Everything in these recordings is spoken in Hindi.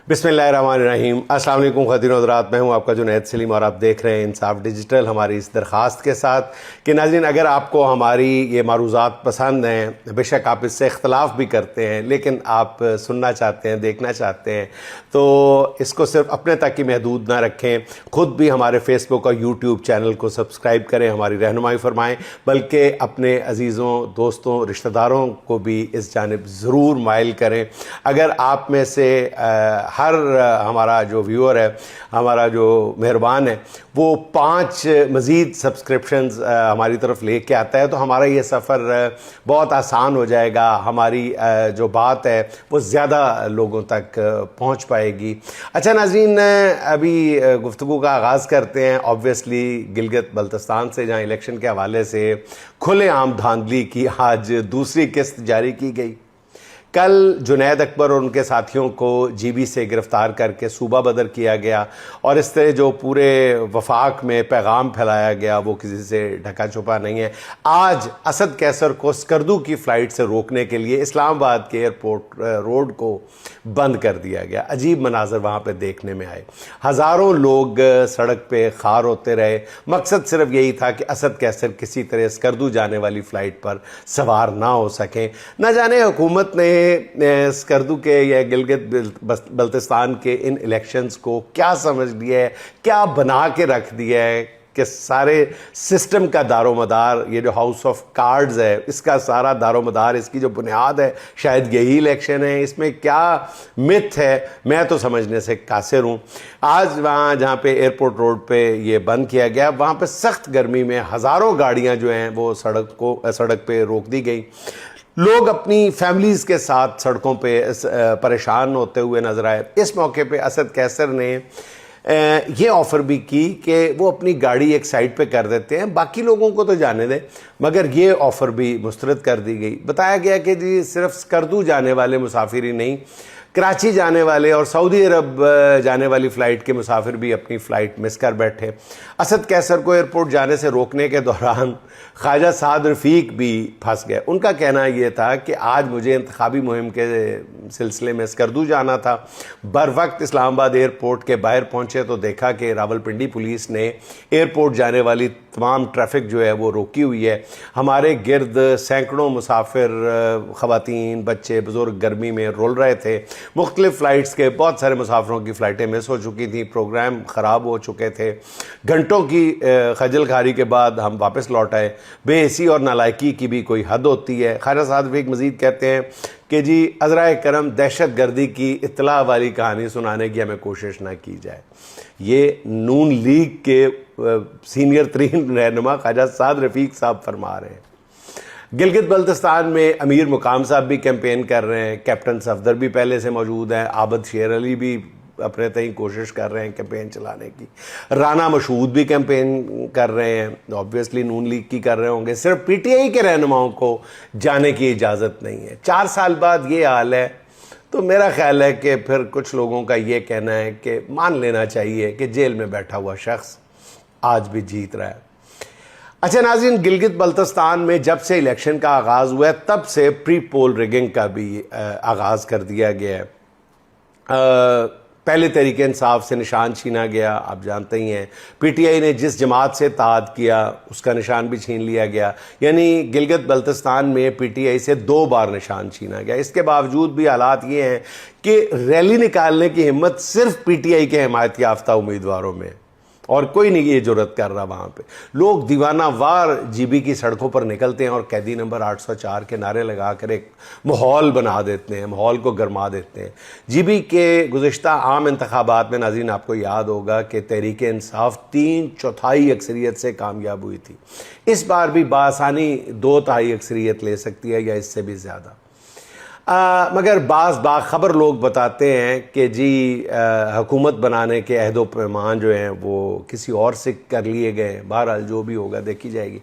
बिस्मिल्लाहिर्रहमानिर्रहीम। अस्सलाम वालेकुम ख़वातीन और हज़रात, मैं हूं आपका जुनैद सलीम और आप देख रहे हैं इंसाफ डिजिटल। हमारी इस दरख्वास्त के साथ कि नाज़रीन, अगर आपको हमारी ये मारूज़ात पसंद हैं, बेशक आप इससे इख्तलाफ भी करते हैं, लेकिन आप सुनना चाहते हैं, देखना चाहते हैं, तो इसको सिर्फ अपने तक ही महदूद ना रखें। ख़ुद भी हमारे फेसबुक और यूट्यूब चैनल को सब्सक्राइब करें, हमारी रहनुमाई फरमाएँ, बल्कि अपने अजीज़ों, दोस्तों, रिश्तेदारों को भी इस जानिब ज़रूर माइल करें। अगर आप में से हर हमारा जो व्यूअर है, हमारा जो मेहरबान है, वो 5 मज़ीद सब्सक्रिप्शंस हमारी तरफ लेके आता है, तो हमारा ये सफ़र बहुत आसान हो जाएगा। हमारी जो बात है वो ज़्यादा लोगों तक पहुंच पाएगी। अच्छा नाज़रीन, अभी गुफ्तगू का आगाज़ करते हैं ऑब्वियसली गिलगित बल्तिस्तान से, जहाँ इलेक्शन के हवाले से खुलेआम धांधली की आज दूसरी किस्त जारी की गई। कल जुनैद अकबर और उनके साथियों को जीबी से गिरफ्तार करके सूबा बदर किया गया और इस तरह जो पूरे वफाक में पैगाम फैलाया गया वो किसी से ढका छुपा नहीं है। आज असद कैसर को स्कर्दू की फ़्लाइट से रोकने के लिए इस्लामाबाद के एयरपोर्ट रोड को बंद कर दिया गया। अजीब मनाजर वहाँ पे देखने में आए। हज़ारों लोग सड़क पे खार होते रहे। मकसद सिर्फ यही था कि असद कैसर किसी तरह स्कर्दू जाने वाली फ़्लाइट पर सवार ना हो सकें। न जाने हुकूमत ने स्कर्दू के या गिलगित बल्तिस्तान के इन इलेक्शंस को क्या समझ लिया है, क्या बना के रख दिया है कि सारे सिस्टम का दारोमदार, ये जो हाउस ऑफ कार्ड्स है, इसका सारा दारोमदार, इसकी जो बुनियाद है, शायद यही इलेक्शन है। इसमें क्या मिथ है, मैं तो समझने से कासिर हूँ। आज वहाँ जहाँ पे एयरपोर्ट रोड पे ये बंद किया गया, वहाँ पे सख्त गर्मी में हज़ारों गाड़ियाँ जो हैं वो सड़क पे रोक दी गई। लोग अपनी फैमिलीज़ के साथ सड़कों पे परेशान होते हुए नजर आए। इस मौके पे असद कैसर ने ये ऑफ़र भी की कि वो अपनी गाड़ी एक साइड पे कर देते हैं, बाकी लोगों को तो जाने दें, मगर ये ऑफ़र भी मुस्तरद कर दी गई। बताया गया कि जी सिर्फ स्कर्दू जाने वाले मुसाफिर ही नहीं, कराची जाने वाले और सऊदी अरब जाने वाली फ़्लाइट के मुसाफिर भी अपनी फ़्लाइट मिस कर बैठे। असद कैसर को एयरपोर्ट जाने से रोकने के दौरान ख्वाजा साद रफ़ीक भी फंस गए। उनका कहना यह था कि आज मुझे इंतखाबी मुहिम के सिलसिले में स्कर्दू जाना था। बर वक्त इस्लामाबाद एयरपोर्ट के बाहर पहुँचे तो देखा कि रावलपिंडी पुलिस ने एयरपोर्ट जाने वाली तमाम ट्रैफिक जो है वो रोकी हुई है। हमारे गिर्द सैकड़ों मुसाफिर, ख़वातीन, बच्चे, बुज़ुर्ग गर्मी में रुल रहे थे। मुख्तलिफ़ फ़्लाइट्स के बहुत सारे मुसाफिरों की फ़्लाइटें मिस हो चुकी थी, प्रोग्राम ख़राब हो चुके थे। घंटों की खजल खारी के बाद हम वापस लौट आए। बेहिसी और नालायकी की भी कोई हद होती है। ख्वाजा साद रफ़ीक मज़ीद कहते हैं कि जी अज़राए करम दहशत गर्दी की इत्तला वाली कहानी सुनाने की हमें कोशिश ना की जाए। ये नून लीग के सीनियर तरीन रहनुमा ख्वाजा साद रफ़ीक साहब फरमा रहे हैं। गिलगित बल्तिस्तान में अमीर मुकाम साहब भी कैंपेन कर रहे हैं, कैप्टन सफदर भी पहले से मौजूद हैं, आबद शेर अली भी अपने तय कोशिश कर रहे हैं कैंपेन चलाने की, राना मशहूद भी कैंपेन कर रहे हैं, ऑब्वियसली नून लीग की कर रहे होंगे। सिर्फ पीटीआई के रहनुमाओं को जाने की इजाज़त नहीं है। 4 साल बाद ये हाल है, तो मेरा ख्याल है कि फिर कुछ लोगों का ये कहना है कि मान लेना चाहिए कि जेल में बैठा हुआ शख्स आज भी जीत रहा है। अच्छा नाज़रीन, गिलगित बल्तिस्तान में जब से इलेक्शन का आगाज़ हुआ है तब से प्री पोल रिगिंग का भी आगाज़ कर दिया गया है। पहले तहरीक इंसाफ से निशान छीना गया, आप जानते ही हैं। पीटीआई ने जिस जमात से इत्तेहाद किया उसका निशान भी छीन लिया गया। यानी गिलगित बल्तिस्तान में पीटीआई से 2 बार निशान छीना गया। इसके बावजूद भी हालात ये हैं कि रैली निकालने की हिम्मत सिर्फ पीटीआई के हिमायत याफ्ता उम्मीदवारों में, और कोई नहीं ये जुर्रत कर रहा। वहाँ पे लोग दीवाना वार जीबी की सड़कों पर निकलते हैं और कैदी नंबर 804 के नारे लगाकर एक माहौल बना देते हैं, माहौल को गरमा देते हैं। जीबी के गुज़िश्ता आम इंतखाबात में नाज़रीन आपको याद होगा कि तहरीक इंसाफ 3/4 अक्सरियत से कामयाब हुई थी। इस बार भी बासानी 2/3 अक्सरियत ले सकती है या इससे भी ज़्यादा। मगर बाखबर लोग बताते हैं कि जी हुकूमत बनाने के अहदो पैमान जो हैं वो किसी और से कर लिए गए। बहरहाल जो भी होगा देखी जाएगी।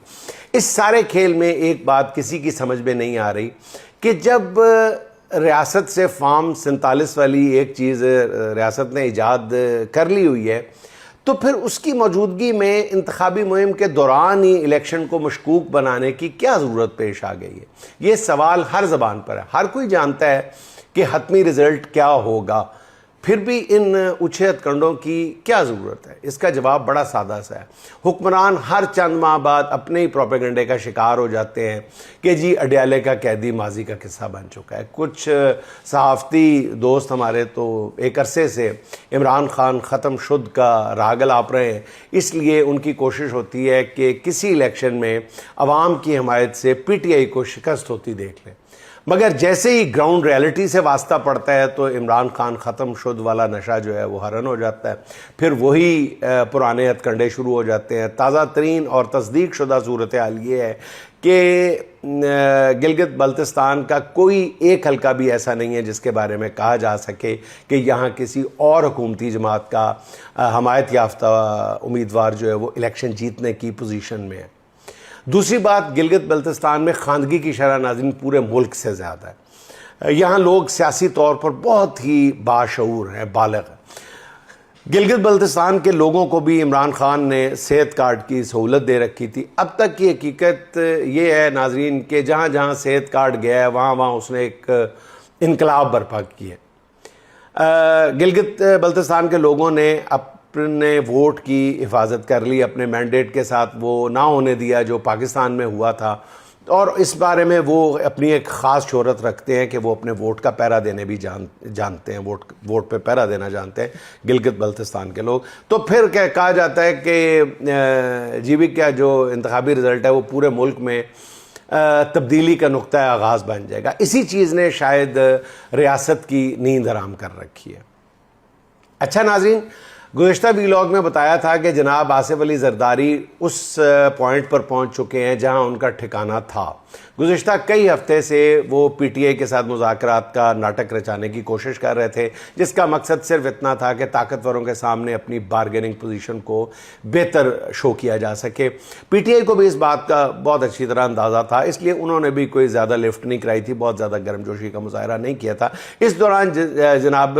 इस सारे खेल में एक बात किसी की समझ में नहीं आ रही कि जब रियासत से फार्म 47 वाली एक चीज़ रियासत ने ईजाद कर ली हुई है, तो फिर उसकी मौजूदगी में इंतखाबी मुहिम के दौरान ही इलेक्शन को मशकूक बनाने की क्या ज़रूरत पेश आ गई है। ये सवाल हर ज़बान पर है। हर कोई जानता है कि हतमी रिज़ल्ट क्या होगा। फिर भी इन ऊंचे हथकंडों की क्या ज़रूरत है? इसका जवाब बड़ा सादा सा है। हुक्मरान हर चंद माह बाद अपने ही प्रोपेगेंडे का शिकार हो जाते हैं कि जी अडयाले का कैदी माजी का किस्सा बन चुका है। कुछ सहाफ़ती दोस्त हमारे तो एक अरसे से इमरान खान ख़त्म शुद्ध का रागल आप रहे हैं, इसलिए उनकी कोशिश होती है कि किसी इलेक्शन में अवाम की हमायत से PTI को शिकस्त होती देख लें। मगर जैसे ही ग्राउंड रियलिटी से वास्ता पड़ता है तो इमरान खान ख़त्म शुद्ध वाला नशा जो है वो हरन हो जाता है। फिर वही पुराने हथकंडे शुरू हो जाते हैं। ताज़ा तरीन और तस्दीक शुदा सूरत हाल ये है कि गिलगित बल्तिस्तान का कोई एक हल्का भी ऐसा नहीं है जिसके बारे में कहा जा सके कि यहाँ किसी और हुकूमती जमात का हमायत याफ्ता उम्मीदवार जो है वो इलेक्शन जीतने की पोजीशन में है। दूसरी बात, गिलगित बल्तिस्तान में खानगी की शरह नाज़रीन पूरे मुल्क से ज़्यादा है। यहाँ लोग सियासी तौर पर बहुत ही बाशऊर हैं, बालिग हैं। गिलगित बल्तिस्तान के लोगों को भी इमरान खान ने सेहत कार्ड की सहूलत दे रखी थी। अब तक की हकीकत ये है नाज़रीन कि जहाँ जहाँ सेहत कार्ड गया है वहाँ वहाँ उसने एक इनकलाब बर्पा की है। गिलगित बल्तिस्तान के लोगों ने अपने वोट की हिफाजत कर ली, अपने मैंडेट के साथ वो ना होने दिया जो पाकिस्तान में हुआ था, और इस बारे में वो अपनी एक ख़ास शोहरत रखते हैं कि वो अपने वोट का पहरा देने भी जानते हैं, वोट पे पहरा देना जानते हैं गिलगित बल्तिस्तान के लोग। तो फिर क्या कहा जाता है कि जीवी का जो इंतखाबी रिज़ल्ट है वो पूरे मुल्क में तब्दीली का नुक्ता आगाज़ बन जाएगा। इसी चीज़ ने शायद रियासत की नींद हराम कर रखी है। अच्छा नाज़रीन, गुज़िश्ता व्लॉग में बताया था कि जनाब आसिफ अली जरदारी उस पॉइंट पर पहुंच चुके हैं जहां उनका ठिकाना था। गुज़िश्ता कई हफ्ते से वो PTI के साथ मुज़ाकरात का नाटक रचाने की कोशिश कर रहे थे, जिसका मकसद सिर्फ इतना था कि ताकतवरों के सामने अपनी बारगेनिंग पोजीशन को बेहतर शो किया जा सके। PTI को भी इस बात का बहुत अच्छी तरह अंदाज़ा था, इसलिए उन्होंने भी कोई ज़्यादा लिफ्ट नहीं कराई थी, बहुत ज़्यादा गर्मजोशी का मुजाहरा नहीं किया था। इस दौरान जनाब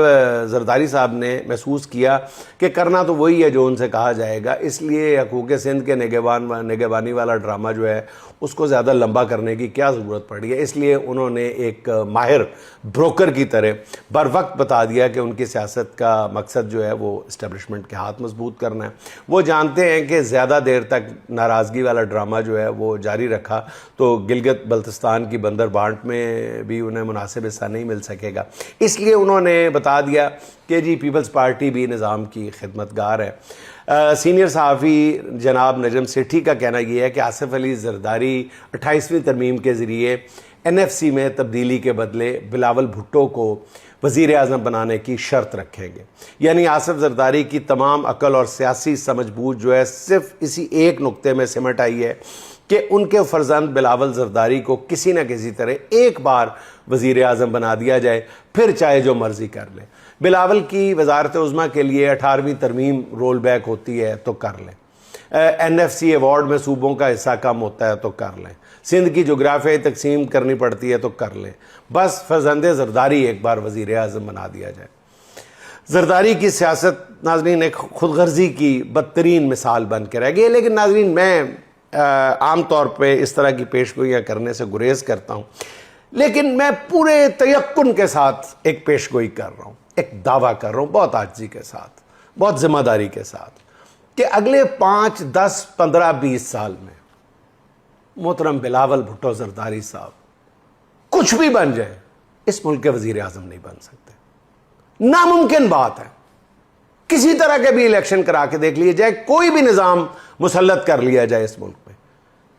जरदारी साहब ने महसूस किया कि करना तो वही है जो उनसे कहा जाएगा, इसलिए हकूक़ सिंध के निगहबानी वाला ड्रामा जो है उसको ज़्यादा लंबा करने की क्या ज़रूरत पड़ी है। इसलिए उन्होंने एक माहिर ब्रोकर की तरह बर वक्त बता दिया कि उनकी सियासत का मकसद जो है वो इस्टेब्लिशमेंट के हाथ मजबूत करना है। वो जानते हैं कि ज़्यादा देर तक नाराज़गी वाला ड्रामा जो है वो जारी रखा तो गिलगित बल्तिस्तान की बंदर बांट में भी उन्हें मुनासिब हिस्सा नहीं मिल सकेगा। इसलिए उन्होंने बता दिया कि जी पीपल्स पार्टी भी निज़ाम की खिदमतगार है। सीनियर सहाफ़ी जनाब नजम सेठी का कहना यह है कि आसिफ अली जरदारी 28वीं तरमीम के ज़रिए NFC में तब्दीली के बदले बिलावल भुट्टो को वज़ीर आज़म बनाने की शर्त रखेंगे। यानी आसिफ जरदारी की तमाम अकल और सियासी समझबूझ जो है सिर्फ इसी एक नुक्ते में सिमट आई है कि उनके फर्जंद बिलावल जरदारी को किसी न किसी तरह एक बार वज़ीर आज़म बना दिया जाए, फिर चाहे जो मर्ज़ी कर ले। बिलावल की वजारत उज़्मा के लिए 18वीं तरमीम रोल बैक होती है तो कर लें। NFC अवार्ड में सूबों का हिस्सा कम होता है तो कर लें। सिंध की जोग्राफियाई तकसीम करनी पड़ती है तो कर लें। बस फर्जंद जरदारी एक बार वज़ीर आज़म बना दिया जाए। जरदारी की सियासत नाज़रीन एक खुदगर्जी की बदतरीन मिसाल बन के रह गई है। लेकिन नाज़रीन मैं आम तौर पे इस तरह की पेशगोइयाँ करने से गुरेज करता हूँ, लेकिन मैं पूरे तयक्कुन के साथ एक पेशगोई कर रहा हूँ, एक दावा कर रहा हूँ बहुत आजिज़ी के साथ, बहुत ज़िम्मेदारी के साथ, कि अगले 5, 10, 15, 20 साल में मोहतरम बिलावल भुट्टो जरदारी साहब कुछ भी बन जाए, इस मुल्क के वज़ीर आज़म नहीं बन सकते। नामुमकिन बात है। किसी तरह के भी इलेक्शन करा के देख लिए जाए, कोई भी निज़ाम मुसल्लत कर लिया जाए इस मुल्क में,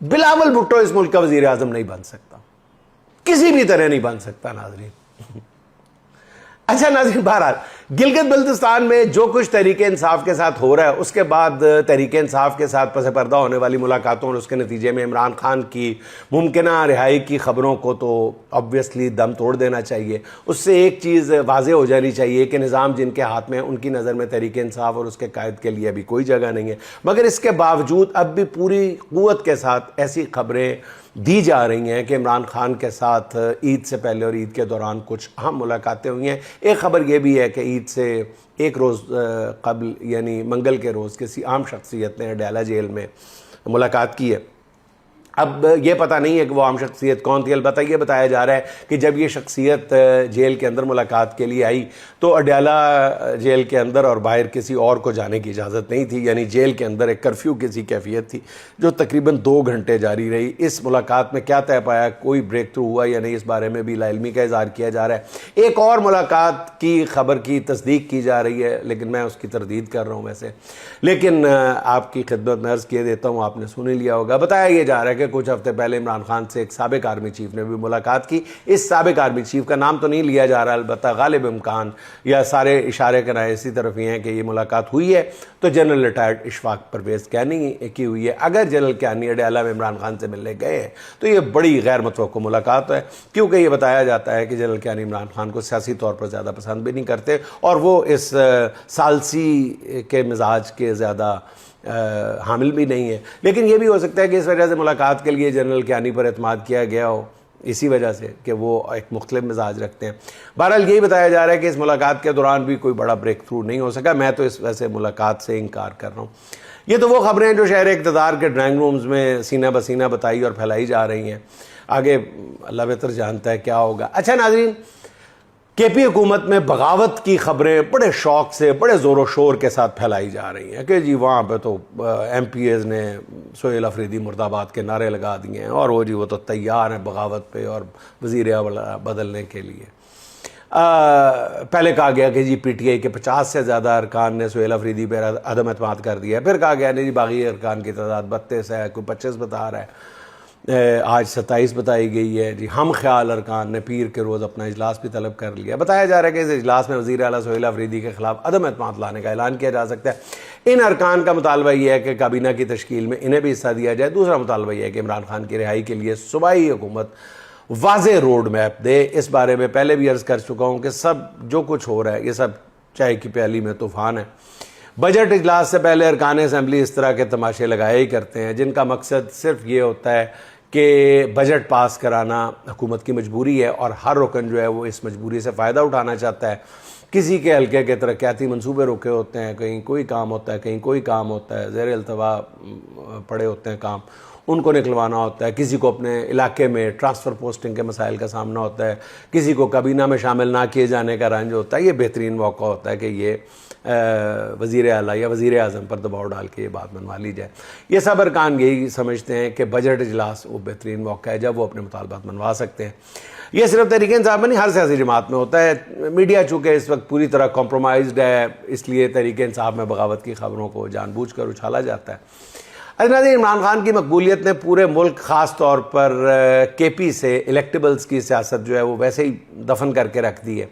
बिलावल भुट्टो इस मुल्क का वज़ीर आज़म नहीं बन सकता, किसी भी तरह नहीं बन सकता नाज़रीन। अच्छा नाज़रीन, बहरहाल गिलगित बल्तिस्तान में जो कुछ तहरीक इंसाफ के साथ हो रहा है, उसके बाद तहरीक इंसाफ के साथ पस पर्दा होने वाली मुलाकातों और उसके नतीजे में इमरान खान की मुमकिना रिहाई की खबरों को तो ऑब्वियसली दम तोड़ देना चाहिए। उससे एक चीज़ वाज़े हो जानी चाहिए कि निज़ाम जिनके हाथ में, उनकी नज़र में तहरीक इंसाफ और उसके कायद के लिए अभी कोई जगह नहीं है। मगर इसके बावजूद अब भी पूरी क़ुव्वत के साथ ऐसी खबरें दी जा रही हैं कि इमरान खान के साथ ईद से पहले और ईद के दौरान कुछ अहम मुलाकातें हुई हैं। एक ख़बर यह भी है कि ईद से एक रोज़ कबल यानी मंगल के रोज़ किसी आम शख्सियत ने अडयाला जेल में मुलाकात की है। अब ये पता नहीं है कि वो आम शख्सियत कौन थी। अलबत्ता ये बताया जा रहा है कि जब ये शख्सियत जेल के अंदर मुलाकात के लिए आई तो अडयाला जेल के अंदर और बाहर किसी और को जाने की इजाज़त नहीं थी, यानी जेल के अंदर एक कर्फ्यू की कैफियत थी जो तकरीबन 2 घंटे जारी रही। इस मुलाकात में क्या तय पाया, कोई ब्रेक थ्रू हुआ या नहीं, इस बारे में भी लाइलमी का इज़हार किया जा रहा है। एक और मुलाकात की खबर की तस्दीक की जा रही है, लेकिन मैं उसकी तरदीद कर रहा हूँ वैसे, लेकिन आपकी खिदमत में अर्ज़ किए देता हूँ, आपने सुन ही लिया होगा। बताया यह जा रहा है कि कुछ हफ्ते पहले इमरान खान से एक साबिक आर्मी चीफ ने भी मुलाकात की। इस साबिक आर्मी चीफ का नाम तो नहीं लिया जा रहा, अलबत्ता गालिब इम्कान या सारे इशारे कराए इसी तरफ ही हैं कि ये मुलाकात हुई है तो जनरल रिटायर्ड इशफाक परवेज़ कैनी की हुई है। अगर जनरल कैनी अडयाला में इमरान खान से मिलने गए हैं तो ये बड़ी गैर मुतवक्को मुलाकात है, क्योंकि ये बताया जाता है कि जनरल कैनी इमरान खान को सियासी तौर पर ज़्यादा पसंद भी नहीं करते और वो इस सालसी के मिजाज के ज़्यादा हामिल भी नहीं है। लेकिन ये भी हो सकता है कि इस वजह से मुलाकात के लिए जनरल कैनी पर एतमाद किया गया हो, इसी वजह से कि वो एक मुख्तलिफ मिजाज रखते हैं। बहरहाल यही बताया जा रहा है कि इस मुलाकात के दौरान भी कोई बड़ा ब्रेक थ्रू नहीं हो सका। मैं तो इस वजह से मुलाकात से इनकार कर रहा हूँ। ये तो वो खबरें हैं जो शहर इक़्तिदार के ड्राइंग रूम्स में सीना बसीना बताई और फैलाई जा रही हैं। आगे अल्लाह बेहतर जानता है क्या होगा। अच्छा नाज़रीन, केपी हुकूमत में बगावत की खबरें बड़े शौक से, बड़े ज़ोर शोर के साथ फैलाई जा रही हैं कि जी वहाँ पे तो MPAs ने सोहेल अफरीदी मुर्दाबाद के नारे लगा दिए हैं और वो जी वो तो तैयार हैं बगावत पे और वज़ीर आला बदलने के लिए। पहले कहा गया कि जी PTI के 50 से ज़्यादा अरकान ने सोहेल अफरीदी पर अदम एतमाद कर दिया है। फिर कहा गया नहीं जी बागी अरकान की तादाद 32 है, कोई 25 बता रहा है, आज 27 बताई गई है जी। हम ख्याल अरकान ने पीर के रोज़ अपना इजलास भी तलब कर लिया। बताया जा रहा है कि इस इजलास में वज़ीर आला सोहेल अफरीदी के खिलाफ अदम एतमाद लाने का ऐलान किया जा सकता है। इन अरकान का मुतालबा यह है कि काबीना की तश्कील में इन्हें भी हिस्सा दिया जाए। दूसरा मुतालबा यह है कि इमरान खान की रिहाई के लिए सूबाई हुकूमत वाज़ेह रोड मैप दे। इस बारे में पहले भी अर्ज़ कर चुका हूँ कि सब जो कुछ हो रहा है ये सब चाय की प्याली में तूफ़ान है। बजट इजलास से पहले अरकान असम्बली इस तरह के तमाशे लगाए ही करते हैं जिनका मकसद सिर्फ ये होता है कि बजट पास कराना हुकूमत की मजबूरी है और हर रुकन जो है वो इस मजबूरी से फ़ायदा उठाना चाहता है। किसी के हल्के के तरक्याती मंसूबे रुके होते हैं, कहीं कोई काम होता है, कहीं कोई काम होता है, ज़ेर अल्तवा पड़े होते हैं काम, उनको निकलवाना होता है। किसी को अपने इलाके में ट्रांसफ़र पोस्टिंग के मसाइल का सामना होता है, किसी को काबीना में शामिल ना किए जाने का रंज होता है। ये बेहतरीन मौका होता है कि ये वज़ीर आला या वज़ीर आज़म पर दबाव डाल के ये बात मनवा ली जाए। ये सब अरकान यही समझते हैं कि बजट इजलास वो बेहतरीन मौका है जब वो अपने मुतालबात मनवा सकते हैं। ये सिर्फ तहरीक इंसाफ में नहीं, हर सियासी जमात में होता है। मीडिया चूँकि इस वक्त पूरी तरह कॉम्प्रोमाइज़्ड है, इसलिए तहरीक इंसाफ में बगावत की खबरों को जानबूझ कर उछाला जाता है। अजनाज़ीन, इमरान खान की मकबूलियत ने पूरे मुल्क ख़ास तौर पर KP से इलेक्टेबल्स की सियासत जो है वो वैसे ही दफन करके रख दी है।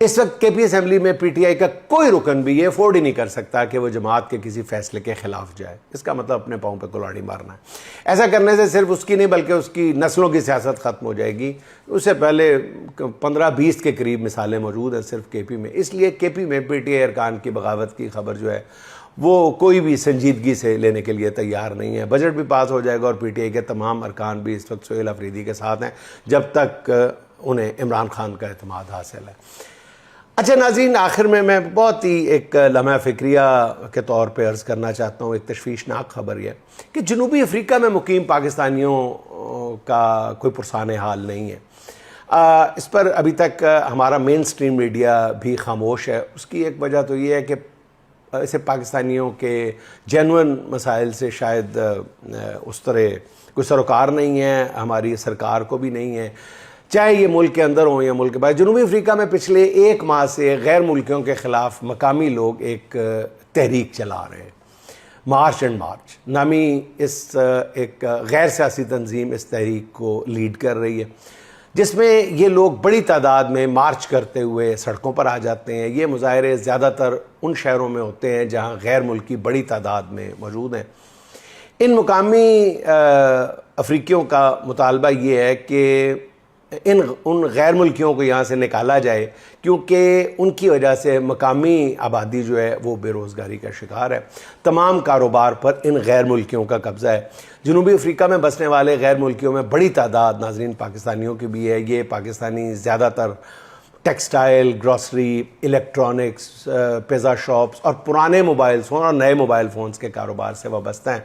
इस वक्त KP असम्बली में PTI का कोई रुकन भी ये अफोर्ड ही नहीं कर सकता कि वो जमात के किसी फैसले के खिलाफ जाए। इसका मतलब अपने पाँव पे कुल्हाड़ी मारना है। ऐसा करने से सिर्फ उसकी नहीं बल्कि उसकी नस्लों की सियासत ख़त्म हो जाएगी। उससे पहले 15-20 के करीब मिसालें मौजूद हैं सिर्फ KP में। इसलिए KP में PTI अरकान की बगावत की खबर जो है वो कोई भी संजीदगी से लेने के लिए तैयार नहीं है। बजट भी पास हो जाएगा और PTI के तमाम अरकान भी इस वक्त सोहेल अफरीदी के साथ हैं जब तक उन्हें इमरान खान का एतमाद हासिल है। अच्छा नाज़रीन, आखिर में मैं बहुत ही एक लम्हा फ़िक्रिया के तौर पे अर्ज़ करना चाहता हूँ। एक तशवीशनाक खबर यह कि जनूबी अफ्रीका में मुकीम पाकिस्तानियों का कोई पुरसान हाल नहीं है। इस पर अभी तक हमारा मेन स्ट्रीम मीडिया भी खामोश है। उसकी एक वजह तो ये है कि इसे पाकिस्तानियों के जेन्युइन मसाइल से शायद उस तरह कोई सरोकार नहीं है, हमारी सरकार को भी नहीं है, चाहे ये मुल्क के अंदर हो या मुल्क के बाहर। जनूबी अफ्रीका में पिछले 1 माह से गैर मुल्कियों के ख़िलाफ़ मकामी लोग एक तहरीक चला रहे हैं, मार्च एंड मार्च नामी इस एक गैर सियासी तंजीम इस तहरीक को लीड कर रही है, जिसमें ये लोग बड़ी तादाद में मार्च करते हुए सड़कों पर आ जाते हैं। ये मुजाहरे ज़्यादातर उन शहरों में होते हैं जहाँ गैर मुल्की बड़ी तादाद में मौजूद हैं। इन मुकामी अफ्रीकियों का मुतालबा ये है कि उन गैर मुल्कियों को यहाँ से निकाला जाए, क्योंकि उनकी वजह से मकामी आबादी जो है वो बेरोज़गारी का शिकार है। तमाम कारोबार पर इन गैर मुल्कियों का कब्ज़ा है। जनूबी अफ्रीका में बसने वाले गैर मुल्कियों में बड़ी तादाद नाज़रीन पाकिस्तानियों की भी है। ये पाकिस्तानी ज़्यादातर textile, grocery, electronics, pizza shops और पुराने मोबाइल फ़ोन और नए मोबाइल फ़ोन्स के कारोबार से वाबस्ता हैं।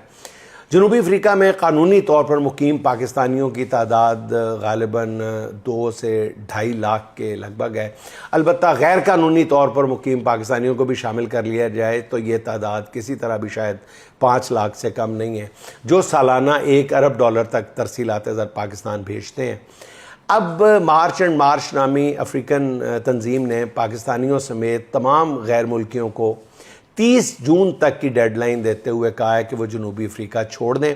जनूबी अफ्रीका में कानूनी तौर पर मुकीम पाकिस्तानियों की तादाद गालिबन 2 से 2.5 लाख के लगभग है। अलबत्ता गैर कानूनी तौर पर मुकीम पाकिस्तानियों को भी शामिल कर लिया जाए तो ये तादाद किसी तरह भी शायद 5 लाख से कम नहीं है, जो सालाना $1 अरब तक तरसीलात ज़र पाकिस्तान भेजते हैं। अब मार्च एंड मार्च नामी अफ्रीकन तंजीम ने पाकिस्तानियों समेत तमाम गैर मुल्कियों को 30 जून तक की डेडलाइन देते हुए कहा है कि वो जनूबी अफ्रीका छोड़ दें।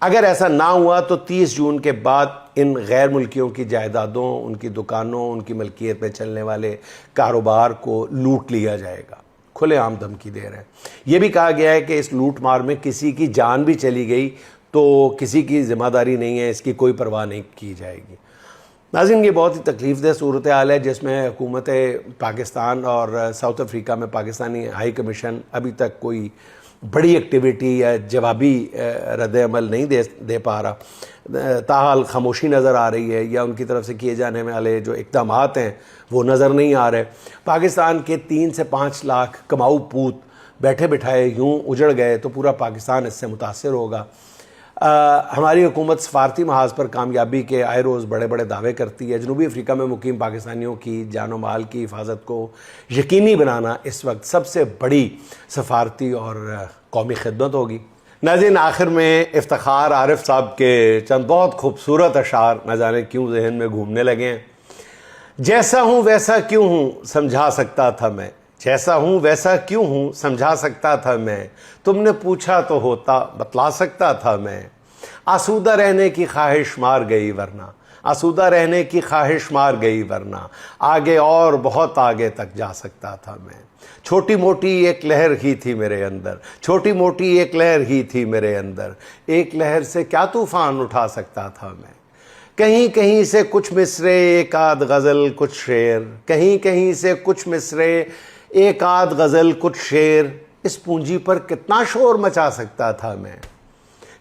अगर ऐसा ना हुआ तो 30 जून के बाद इन गैर मुल्कियों की जायदादों, उनकी दुकानों, उनकी मलकियत में चलने वाले कारोबार को लूट लिया जाएगा। खुलेआम धमकी दे रहे हैं। यह भी कहा गया है कि इस लूट मार में किसी की जान भी चली गई तो किसी की जिम्मेदारी नहीं है, इसकी कोई परवाह नहीं की जाएगी। नाज़रीन, ये बहुत ही तकलीफ़देह सूरत हाल है जिसमें हुकूमत पाकिस्तान और साउथ अफ्रीका में पाकिस्तानी हाई कमीशन अभी तक कोई बड़ी एक्टिविटी या जवाबी रद्द-ए-अमल नहीं दे पा रहा। ताहाल खामोशी नज़र आ रही है या उनकी तरफ से किए जाने वाले जो इक़दामात हैं वो नज़र नहीं आ रहे। पाकिस्तान के 3 से 5 लाख कमाऊ पूत बैठे बिठाए यूँ उजड़ गए तो पूरा पाकिस्तान इससे मुतासर होगा। हमारी हुकूमत सफारती महाज पर कामयाबी के आए रोज़ बड़े बड़े दावे करती है। जनूबी अफ्रीका में मुकीम पाकिस्तानियों की जान व माल की हिफाजत को यकीनी बनाना इस वक्त सबसे बड़ी सफारती और कौमी खिदमत होगी। नाज़रीन, आखिर में इफ्तिखार आरिफ साहब के चंद बहुत खूबसूरत अशार न जाने क्यों जहन में घूमने लगे हैं। जैसा हूँ वैसा क्यों हूँ समझा सकता था मैं, जैसा हूँ वैसा क्यों हूँ समझा सकता था मैं, तुमने पूछा तो होता बतला सकता था मैं। आसूदा रहने की ख्वाहिश मार गई वरना, आसूदा रहने की ख्वाहिश मार गई वरना, आगे और बहुत आगे तक जा सकता था मैं। छोटी मोटी एक लहर ही थी मेरे अंदर, छोटी मोटी एक लहर ही थी मेरे अंदर, एक लहर से क्या तूफान उठा सकता था मैं। कहीं कहीं से कुछ मिसरे एक आध गज़ल कुछ शेर, कहीं कहीं से कुछ मिसरे एक आध गज़ल कुछ शेर, इस पूंजी पर कितना शोर मचा सकता था मैं।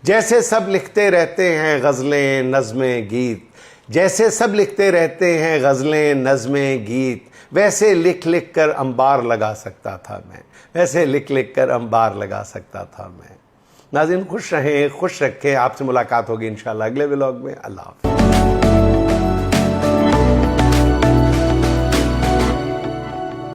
जैसे सब लिखते रहते हैं गज़लें नज़में गीत, जैसे सब लिखते रहते हैं गज़लें नज़में गीत, वैसे लिख लिख कर अंबार लगा सकता था मैं, वैसे लिख लिख कर अंबार लगा सकता था मैं। नाज़रीन, खुश रहें, खुश रखें। आपसे मुलाकात होगी इंशाअल्लाह अगले व्लॉग में। अल्लाह हाफ़िज़।